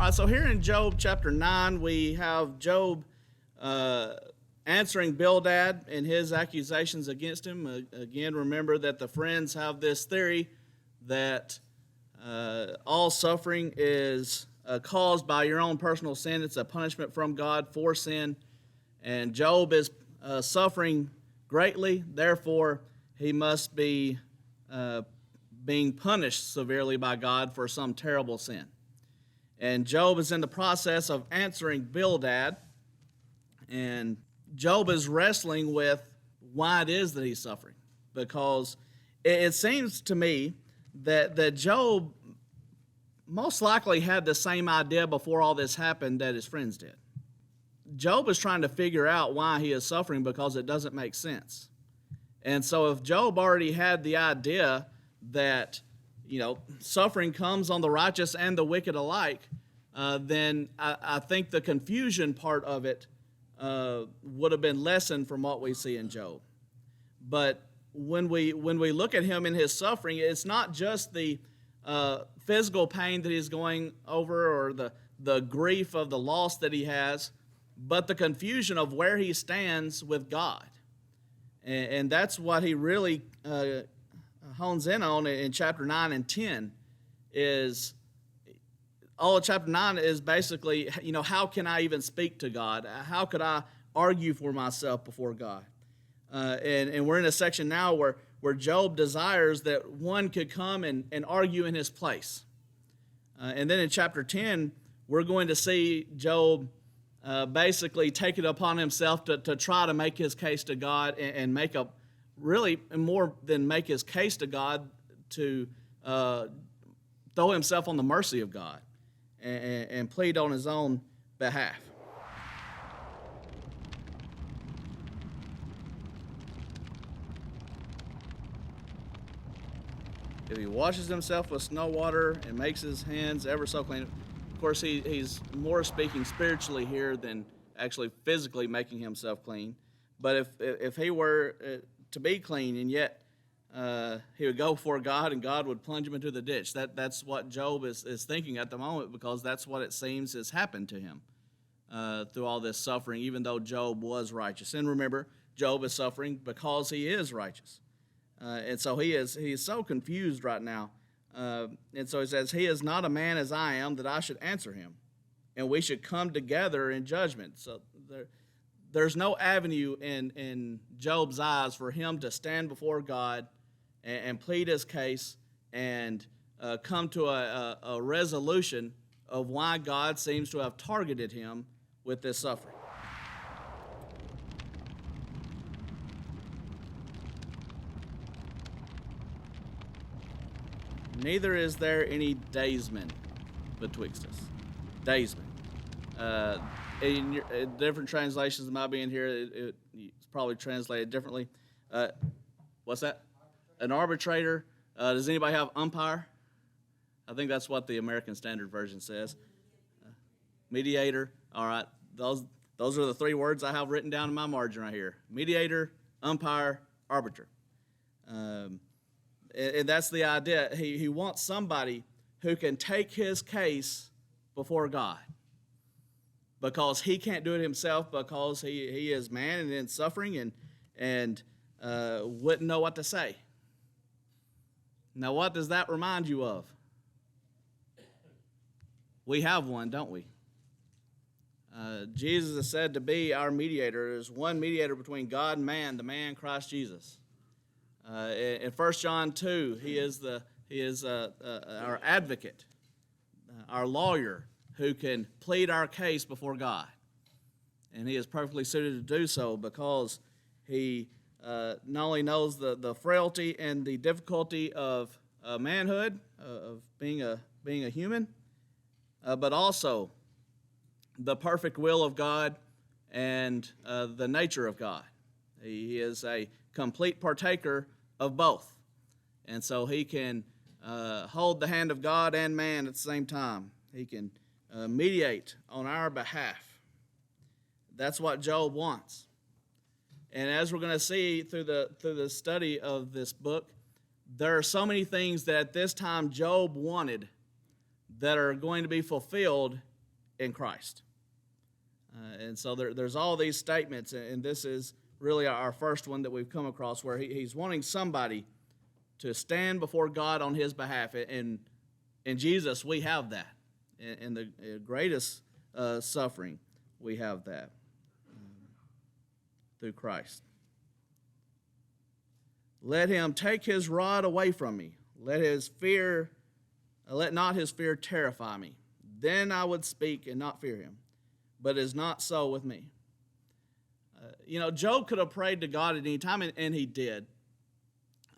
right, so here in Job chapter 9, we have Job answering Bildad and his accusations against him. Again, remember that the friends have this theory that all suffering is caused by your own personal sin. It's a punishment from God for sin. And Job is suffering greatly, therefore he must be being punished severely by God for some terrible sin. And Job is in the process of answering Bildad, and Job is wrestling with why it is that he's suffering, because it seems to me that Job most likely had the same idea before all this happened that his friends did. Job is trying to figure out why he is suffering because it doesn't make sense. And so if Job already had the idea that, suffering comes on the righteous and the wicked alike, then I think the confusion part of it would have been lessened from what we see in Job. But when we look at him in his suffering, it's not just the physical pain that he's going over or the grief of the loss that he has, but the confusion of where he stands with God. And that's what he really hones in on in chapter 9 and 10 is all of chapter 9 is basically, how can I even speak to God? How could I argue for myself before God? And we're in a section now where Job desires that one could come and argue in his place. And then in chapter 10, we're going to see Job basically take it upon himself to try to make his case to God and make a really more than make his case to God, to throw himself on the mercy of God and plead on his own behalf. If he washes himself with snow water and makes his hands ever so clean. Of course, he's more speaking spiritually here than actually physically making himself clean. But if he were to be clean and yet he would go before God and God would plunge him into the ditch, that's what Job is thinking at the moment, because that's what it seems has happened to him through all this suffering, even though Job was righteous. And remember, Job is suffering because he is righteous. And so he's so confused right now. And so he says, he is not a man as I am that I should answer him, and we should come together in judgment. So there's no avenue in Job's eyes for him to stand before God and plead his case and come to a resolution of why God seems to have targeted him with this suffering. Neither is there any daysman betwixt us. Daysman. In different translations that might be in here, it's probably translated differently. What's that? An arbitrator. Does anybody have umpire? I think that's what the American Standard Version says. Mediator. All right. Those are the three words I have written down in my margin right here. Mediator, umpire, arbiter. And that's the idea. He wants somebody who can take his case before God, because he can't do it himself, because he is man and in suffering and wouldn't know what to say. Now, what does that remind you of? We have one, don't we? Jesus is said to be our mediator. There's one mediator between God and man, the man Christ Jesus. In 1 John 2, he is our advocate, our lawyer, who can plead our case before God. And he is perfectly suited to do so, because he not only knows the frailty and the difficulty of manhood, of being a human, but also the perfect will of God and the nature of God. He is a complete partaker of both. And so he can hold the hand of God and man at the same time. He can mediate on our behalf. That's what Job wants. And as we're going to see through the study of this book, there are so many things that at this time Job wanted that are going to be fulfilled in Christ. And so there's all these statements, and this is really our first one that we've come across, where he's wanting somebody to stand before God on his behalf. And in Jesus, we have that. In the greatest suffering, we have that through Christ. Let him take his rod away from me. Let not his fear terrify me. Then I would speak and not fear him. But it is not so with me. Job could have prayed to God at any time, and he did.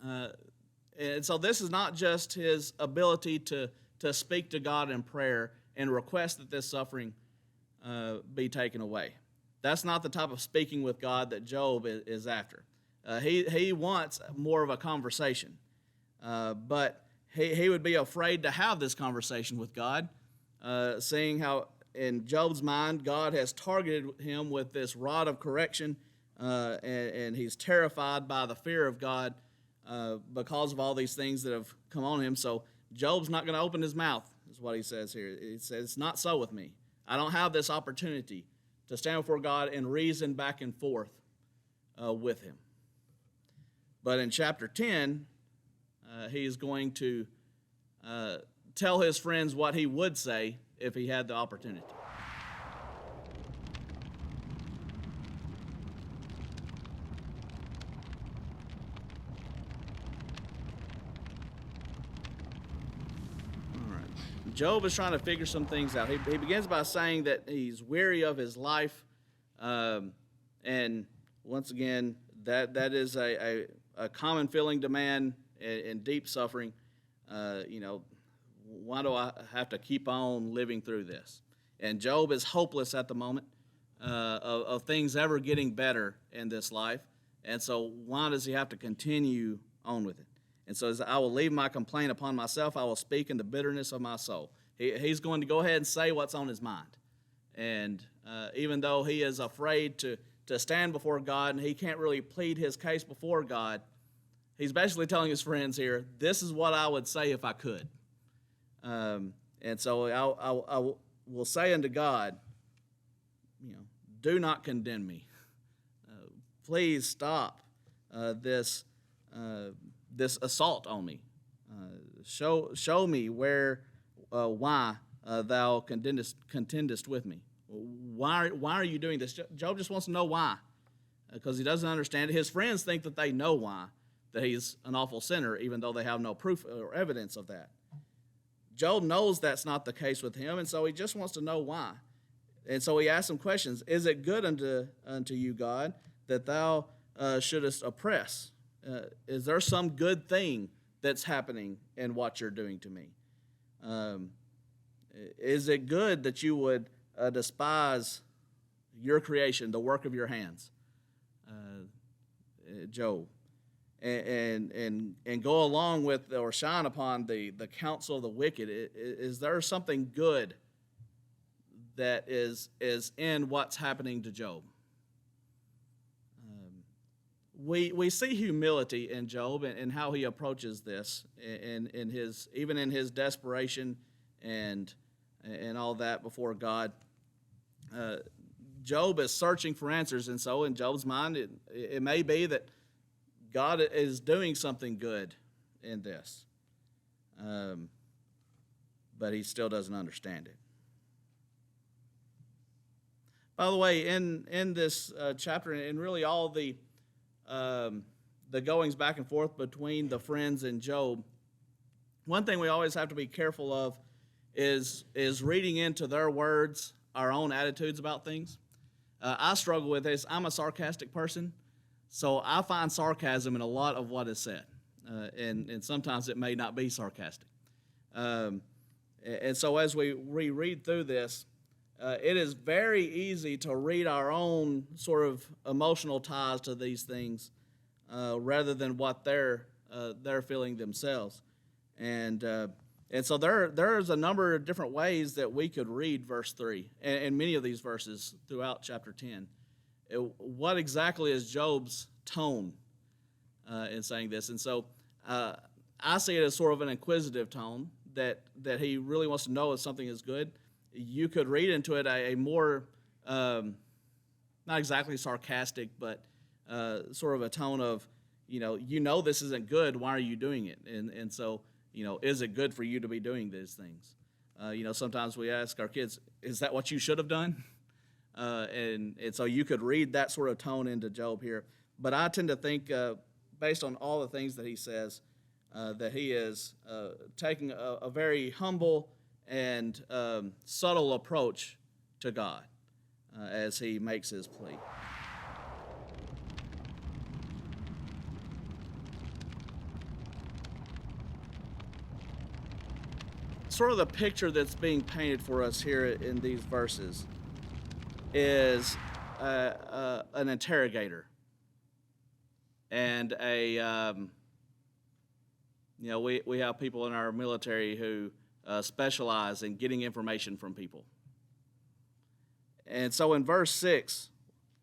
And so this is not just his ability to speak to God in prayer and request that this suffering be taken away. That's not the type of speaking with God that Job is after. He wants more of a conversation. But he would be afraid to have this conversation with God, seeing how in Job's mind God has targeted him with this rod of correction, and he's terrified by the fear of God because of all these things that have come on him. So Job's not going to open his mouth, is what he says here. He says, it's not so with me. I don't have this opportunity to stand before God and reason back and forth with him. But in chapter 10, he's going to tell his friends what he would say if he had the opportunity. All right. Job is trying to figure some things out. He begins by saying that he's weary of his life, and once again, that is a common feeling to man in deep suffering. Why do I have to keep on living through this? And Job is hopeless at the moment of things ever getting better in this life. And so why does he have to continue on with it? And so I will leave my complaint upon myself. I will speak in the bitterness of my soul. He's going to go ahead and say what's on his mind. And even though he is afraid to stand before God and he can't really plead his case before God, he's basically telling his friends here, this is what I would say if I could. And so I will say unto God, do not condemn me. Please stop this assault on me. Show me why thou contendest with me. Why are you doing this? Job just wants to know why, because he doesn't understand it. His friends think that they know why, that he's an awful sinner, even though they have no proof or evidence of that. Job knows that's not the case with him, and so he just wants to know why. And so he asks some questions. Is it good unto you, God, that thou shouldest oppress? Is there some good thing that's happening in what you're doing to me? Is it good that you would despise your creation, the work of your hands? Job. And go along with or shine upon the counsel of the wicked. Is there something good that is in what's happening to Job? We see humility in Job and how he approaches this in his desperation and all that before God. Job is searching for answers, and so in Job's mind, it may be that God is doing something good in this, but he still doesn't understand it. By the way, in this chapter, and really all the goings back and forth between the friends and Job, one thing we always have to be careful of is reading into their words our own attitudes about things. I struggle with this. I'm a sarcastic person. So I find sarcasm in a lot of what is said, and sometimes it may not be sarcastic. And so as we read through this, it is very easy to read our own sort of emotional ties to these things rather than what they're feeling themselves. And so there's a number of different ways that we could read verse 3 and many of these verses throughout chapter 10. What exactly is Job's tone in saying this? And so I see it as sort of an inquisitive tone that he really wants to know if something is good. you could read into it a more, not exactly sarcastic, but sort of a tone of, this isn't good. Why are you doing it? And so, is it good for you to be doing these things? Sometimes we ask our kids, is that what you should have done? And so you could read that sort of tone into Job here. But I tend to think, based on all the things that he says, that he is taking a very humble and subtle approach to God as he makes his plea. Sort of the picture that's being painted for us here in these verses is an interrogator and we have people in our military who specialize in getting information from people. And so in verse 6,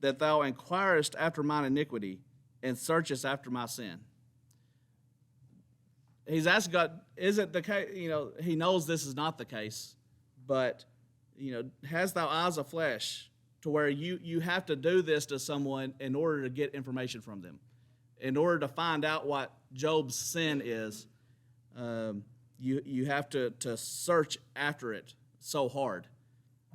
that thou inquirest after mine iniquity and searchest after my sin. He's asking God, is it the case? He knows this is not the case, but, has thou eyes of flesh to where you have to do this to someone in order to get information from them? In order to find out what Job's sin is, you have to search after it so hard.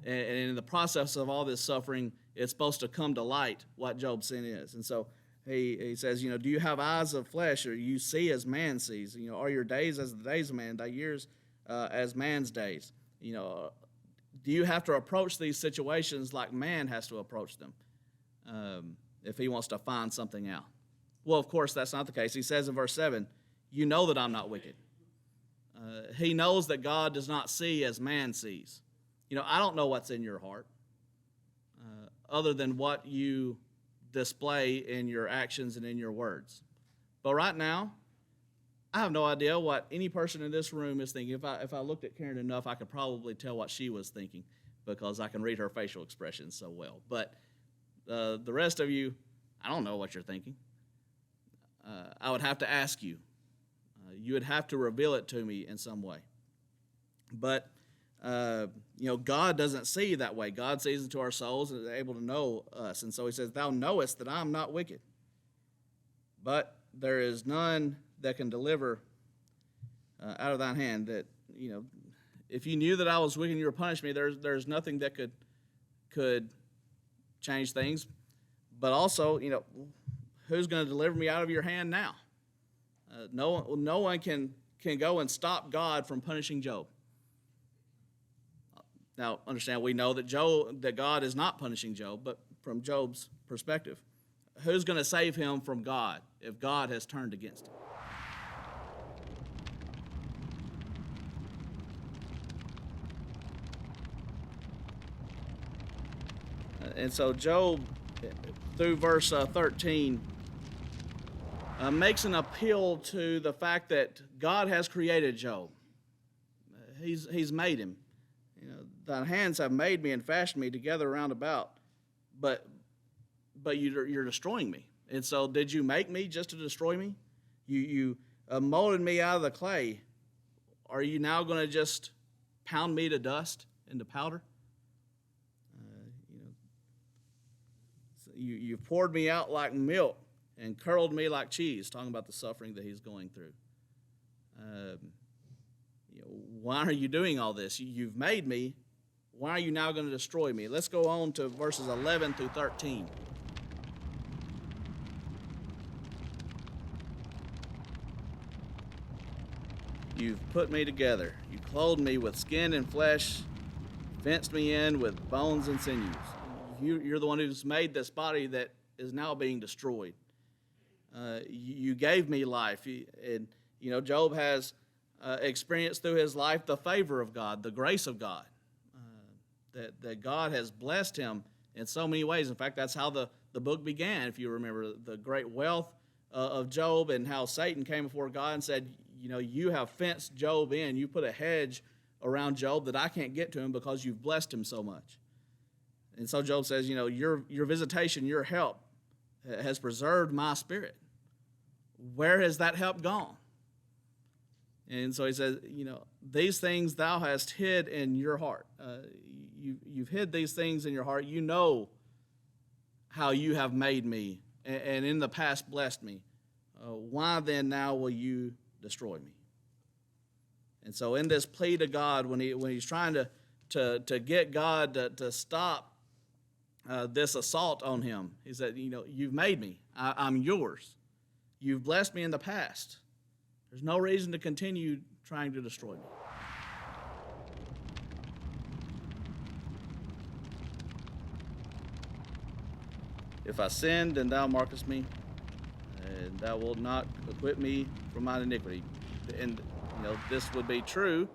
And in the process of all this suffering, it's supposed to come to light what Job's sin is. And so he says, do you have eyes of flesh, or you see as man sees? Are your days as the days of man, thy years as man's days? Do you have to approach these situations like man has to approach them if he wants to find something out? Well, of course, that's not the case. He says in verse 7, you know that I'm not wicked. He knows that God does not see as man sees. I don't know what's in your heart other than what you display in your actions and in your words. But right now, I have no idea what any person in this room is thinking. If I looked at Karen enough, I could probably tell what she was thinking because I can read her facial expressions so well. But the rest of you, I don't know what you're thinking. I would have to ask you. You would have to reveal it to me in some way. But, God doesn't see that way. God sees into our souls and is able to know us. And so he says, thou knowest that I am not wicked. But there is none that can deliver out of thine hand. That, if you knew that I was wicked and you were punishing me, there's nothing that could change things. But also, who's going to deliver me out of your hand now? No one can go and stop God from punishing Job. Now, understand, we know that God is not punishing Job, but from Job's perspective, who's going to save him from God if God has turned against him? And so Job, through verse 13, makes an appeal to the fact that God has created Job. He's made him. Thine hands have made me and fashioned me together round about, but you're destroying me. And so, did you make me just to destroy me? You molded me out of the clay. Are you now going to just pound me to dust into powder? You poured me out like milk and curdled me like cheese, talking about the suffering that he's going through. Why are you doing all this? You've made me. Why are you now going to destroy me? Let's go on to verses 11 through 13. You've put me together. You clothed me with skin and flesh, fenced me in with bones and sinews. You're the one who's made this body that is now being destroyed. You gave me life. And, Job has experienced through his life the favor of God, the grace of God, that God has blessed him in so many ways. In fact, that's how the book began, if you remember, the great wealth of Job and how Satan came before God and said, you have fenced Job in. You put a hedge around Job that I can't get to him because you've blessed him so much. And so Job says, your visitation, your help has preserved my spirit. Where has that help gone? And so he says, these things thou hast hid in your heart. You've hid these things in your heart. You know how you have made me and in the past blessed me. Why then now will you destroy me? And so in this plea to God, when he's trying to get God to stop this assault on him, he said, you've made me. I'm yours. You've blessed me in the past. There's no reason to continue trying to destroy me. If I sin, then thou markest me, and thou wilt not acquit me from mine iniquity. And this would be true,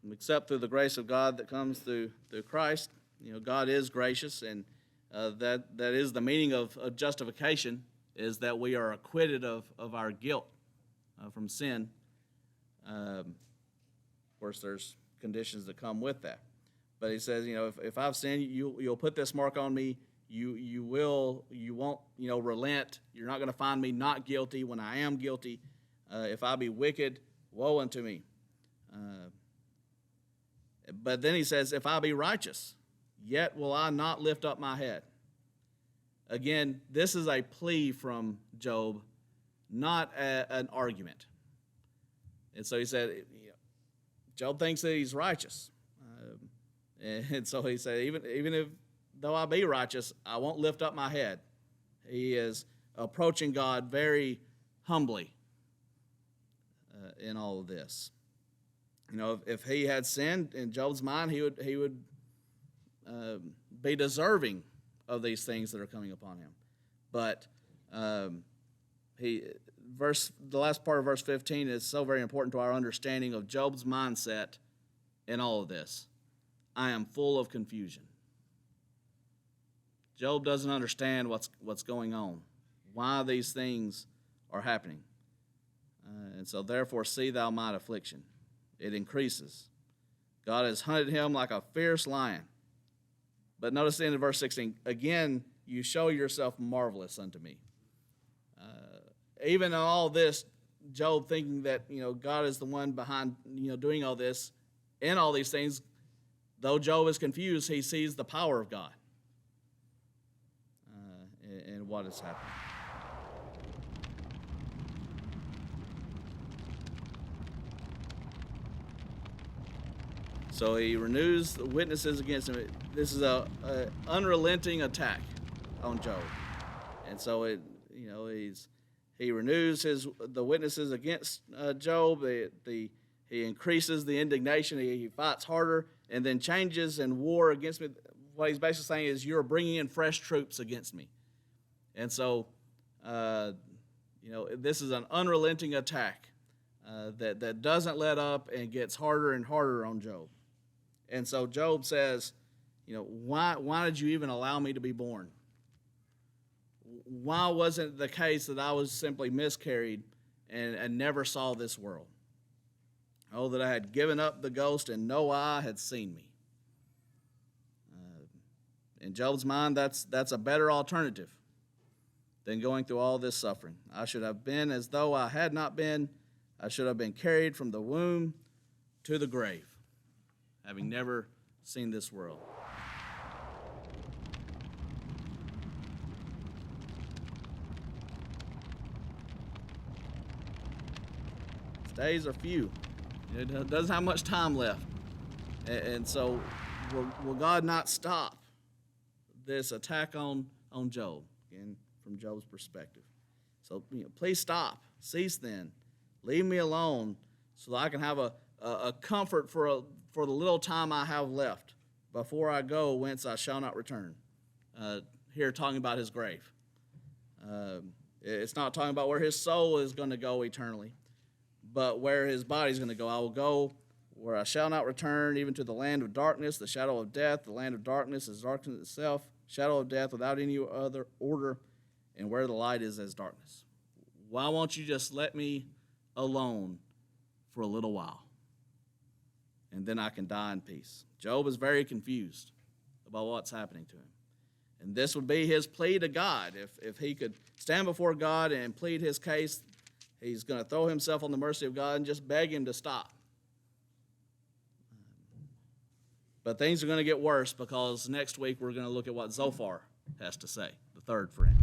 except through the grace of God that comes through Christ. God is gracious, and that is the meaning of justification, is that we are acquitted of our guilt from sin. Of course, there's conditions that come with that. But he says, if I've sinned, you'll put this mark on me. You won't, relent. You're not going to find me not guilty when I am guilty. If I be wicked, woe unto me. But then he says, if I be righteous, yet will I not lift up my head. Again, this is a plea from Job, not an argument. And so he said, Job thinks that he's righteous. And so he said, even if though I be righteous, I won't lift up my head. He is approaching God very humbly in all of this. If he had sinned in Job's mind, he would be deserving of these things that are coming upon him. But the last part of verse 15 is so very important to our understanding of Job's mindset in all of this. I am full of confusion. Job doesn't understand what's going on, why these things are happening. And so therefore see thou mine affliction. It increases. God has hunted him like a fierce lion. But notice the end of verse 16. Again, you show yourself marvelous unto me. Even in all this, Job thinking that God is the one behind doing all this, in all these things, though Job is confused, he sees the power of God in what has happened. So he renews the witnesses against him. This is a unrelenting attack on Job, and so he renews the witnesses against Job. He increases the indignation. He fights harder, and then changes in war against me. What he's basically saying is, you're bringing in fresh troops against me, and so this is an unrelenting attack that doesn't let up and gets harder and harder on Job. And so Job says, why did you even allow me to be born? Why wasn't it the case that I was simply miscarried and never saw this world? Oh, that I had given up the ghost and no eye had seen me. In Job's mind, that's a better alternative than going through all this suffering. I should have been as though I had not been. I should have been carried from the womb to the grave, having never seen this world. His days are few. It doesn't have much time left. And so will God not stop this attack on Job, again, from Job's perspective? So please stop. Cease then. Leave me alone so that I can have a comfort for the little time I have left before I go whence I shall not return. Here talking about his grave. It's not talking about where his soul is going to go eternally, but where his body is going to go. I will go where I shall not return, even to the land of darkness, the shadow of death. The land of darkness is darkness itself, shadow of death without any other order, and where the light is as darkness. Why won't you just let me alone for a little while, and then I can die in peace? Job is very confused about what's happening to him. And this would be his plea to God. If he could stand before God and plead his case, He's going to throw himself on the mercy of God and just beg him to stop. But things are going to get worse, because next week we're going to look at what Zophar has to say, the third friend.